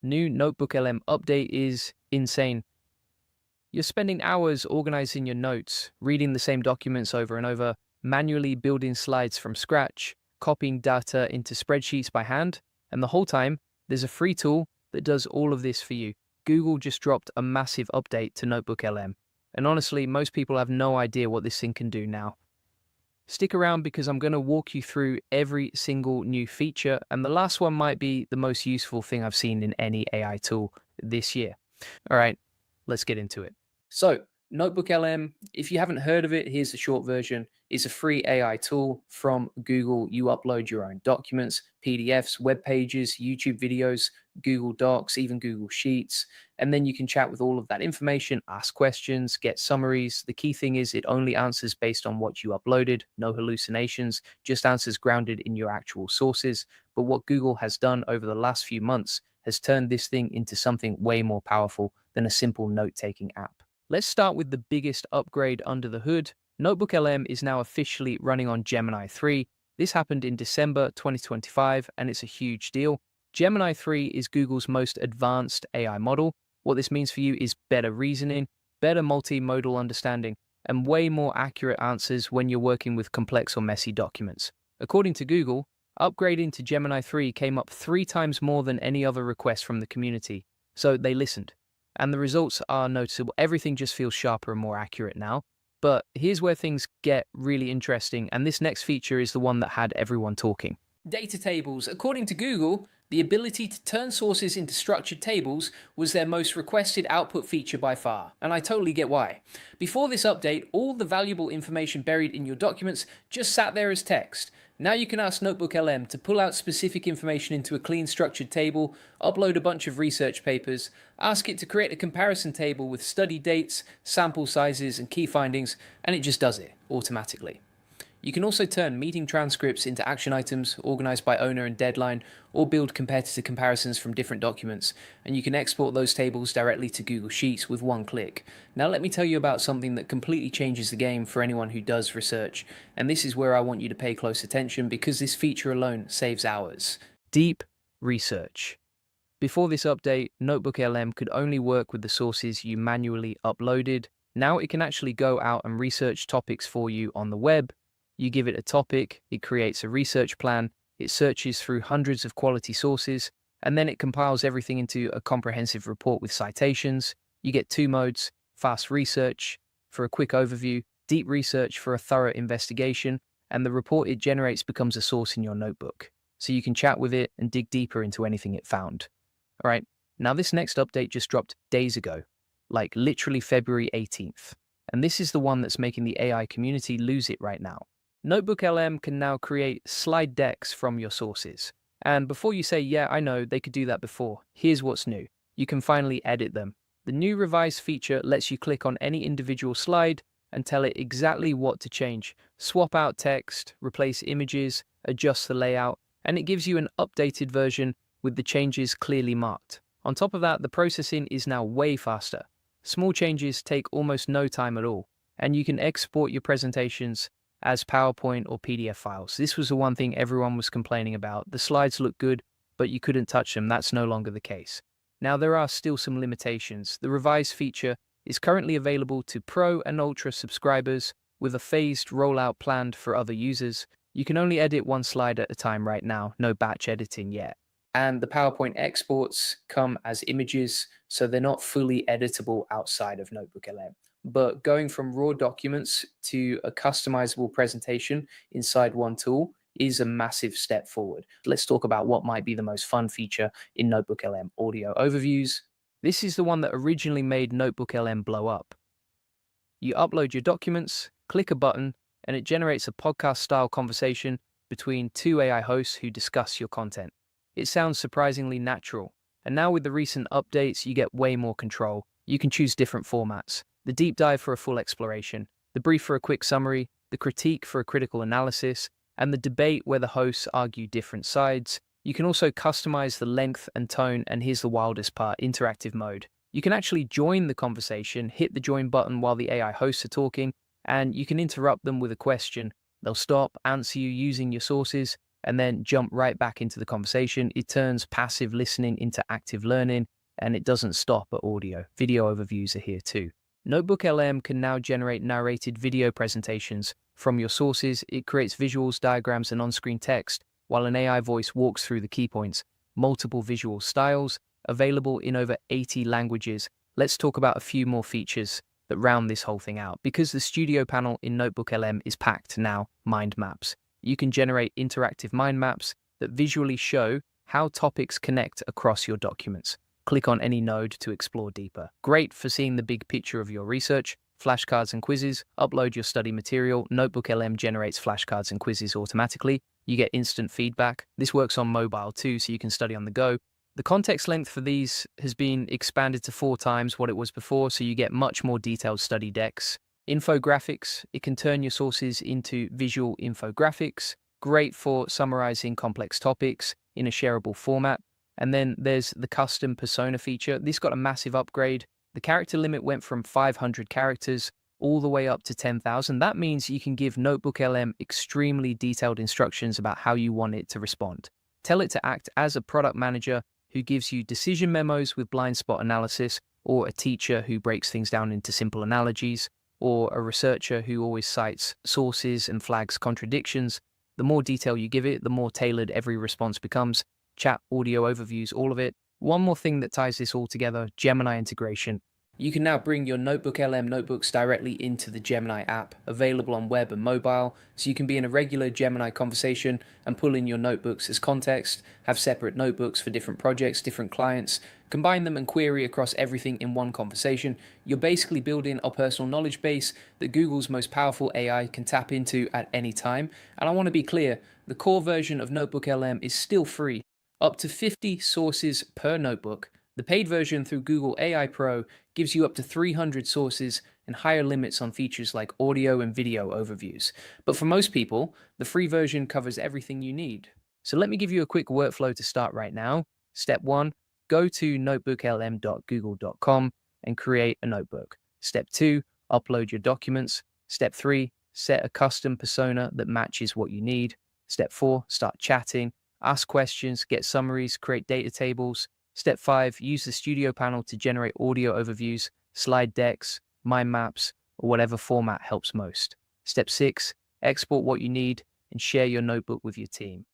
new NotebookLM update is insane. You're spending hours organizing your notes, reading the same documents over and over, manually building slides from scratch, copying data into spreadsheets by hand, and the whole time, there's a free tool that does all of this for you. Google just dropped a massive update to NotebookLM, and honestly, most people have no idea what this thing can do now. Stick around because I'm going to walk you through every single new feature, and the last one might be the most useful thing I've seen in any AI tool this year. All right, let's get into it. So, NotebookLM, if you haven't heard of it, here's the short version. It's a free AI tool from Google. You upload your own documents, PDFs, web pages, YouTube videos, Google Docs, even Google Sheets, and then you can chat with all of that information, ask questions, get summaries. The key thing is it only answers based on what you uploaded, no hallucinations, just answers grounded in your actual sources. But what Google has done over the last few months has turned this thing into something way more powerful than a simple note-taking app. Let's start with the biggest upgrade under the hood. NotebookLM is now officially running on Gemini 3. This happened in December 2025, and it's a huge deal. Gemini 3 is Google's most advanced AI model. What this means for you is better reasoning, better multimodal understanding, and way more accurate answers when you're working with complex or messy documents. According to Google, upgrading to Gemini 3 came up 3 times more than any other request from the community, so they listened. And the results are noticeable. Everything just feels sharper and more accurate now. But here's where things get really interesting, and this next feature is the one that had everyone talking. Data tables. According to Google, the ability to turn sources into structured tables was their most requested output feature by far, and I totally get why. Before this update, all the valuable information buried in your documents just sat there as text. Now you can ask NotebookLM to pull out specific information into a clean structured table, upload a bunch of research papers, ask it to create a comparison table with study dates, sample sizes, and key findings, and it just does it automatically. You can also turn meeting transcripts into action items, organized by owner and deadline, or build competitor comparisons from different documents, and you can export those tables directly to Google Sheets with one click. Now let me tell you about something that completely changes the game for anyone who does research, and this is where I want you to pay close attention because this feature alone saves hours. Deep research. Before this update, NotebookLM could only work with the sources you manually uploaded. Now it can actually go out and research topics for you on the web. You give it a topic, it creates a research plan, it searches through hundreds of quality sources, and then it compiles everything into a comprehensive report with citations. You get 2 modes, fast research for a quick overview, deep research for a thorough investigation, and the report it generates becomes a source in your notebook. So you can chat with it and dig deeper into anything it found. All right, now this next update just dropped days ago, like literally February 18th. And this is the one that's making the AI community lose it right now. NotebookLM can now create slide decks from your sources. And before you say, yeah, I know, they could do that before, here's what's new. You can finally edit them. The new revised feature lets you click on any individual slide and tell it exactly what to change. Swap out text, replace images, adjust the layout, and it gives you an updated version with the changes clearly marked. On top of that, the processing is now way faster. Small changes take almost no time at all, and you can export your presentations as PowerPoint or PDF files. This was the one thing everyone was complaining about. The slides look good, but you couldn't touch them. That's no longer the case. Now, there are still some limitations. The revised feature is currently available to Pro and Ultra subscribers with a phased rollout planned for other users. You can only edit 1 slide at a time right now, no batch editing yet. And the PowerPoint exports come as images, so they're not fully editable outside of NotebookLM. But going from raw documents to a customizable presentation inside one tool is a massive step forward. Let's talk about what might be the most fun feature in NotebookLM: audio overviews. This is the one that originally made NotebookLM blow up. You upload your documents, click a button, and it generates a podcast-style conversation between 2 AI hosts who discuss your content. It sounds surprisingly natural, and now with the recent updates, you get way more control. You can choose different formats: the deep dive for a full exploration, the brief for a quick summary, the critique for a critical analysis, and the debate where the hosts argue different sides. You can also customize the length and tone, and here's the wildest part: interactive mode. You can actually join the conversation, hit the join button while the AI hosts are talking, and you can interrupt them with a question. They'll stop, answer you using your sources, and then jump right back into the conversation. It turns passive listening into active learning, and it doesn't stop at audio. Video overviews are here too. NotebookLM can now generate narrated video presentations from your sources. It creates visuals, diagrams, and on-screen text, while an AI voice walks through the key points. Multiple visual styles, available in over 80 languages. Let's talk about a few more features that round this whole thing out. Because the studio panel in NotebookLM is packed now, mind maps. You can generate interactive mind maps that visually show how topics connect across your documents. Click on any node to explore deeper. Great for seeing the big picture of your research. Flashcards and quizzes. Upload your study material. NotebookLM generates flashcards and quizzes automatically. You get instant feedback. This works on mobile too, so you can study on the go. The context length for these has been expanded to 4 times what it was before, so you get much more detailed study decks. Infographics. It can turn your sources into visual infographics. Great for summarizing complex topics in a shareable format. And then there's the custom persona feature. This got a massive upgrade. The character limit went from 500 characters all the way up to 10,000. That means you can give NotebookLM extremely detailed instructions about how you want it to respond. Tell it to act as a product manager who gives you decision memos with blind spot analysis, or a teacher who breaks things down into simple analogies, or a researcher who always cites sources and flags contradictions. The more detail you give it, the more tailored every response becomes. Chat, audio overviews, all of it. One more thing that ties this all together, Gemini integration. You can now bring your NotebookLM notebooks directly into the Gemini app, available on web and mobile, so you can be in a regular Gemini conversation and pull in your notebooks as context, have separate notebooks for different projects, different clients, combine them and query across everything in one conversation. You're basically building a personal knowledge base that Google's most powerful AI can tap into at any time. And I want to be clear, the core version of NotebookLM is still free. Up to 50 sources per notebook. The paid version through Google AI Pro gives you up to 300 sources and higher limits on features like audio and video overviews. But for most people, the free version covers everything you need. So let me give you a quick workflow to start right now. Step 1, go to notebooklm.google.com and create a notebook. Step 2, upload your documents. Step 3, set a custom persona that matches what you need. Step 4, start chatting. Ask questions, get summaries, create data tables. Step 5, use the studio panel to generate audio overviews, slide decks, mind maps, or whatever format helps most. Step 6, export what you need and share your notebook with your team.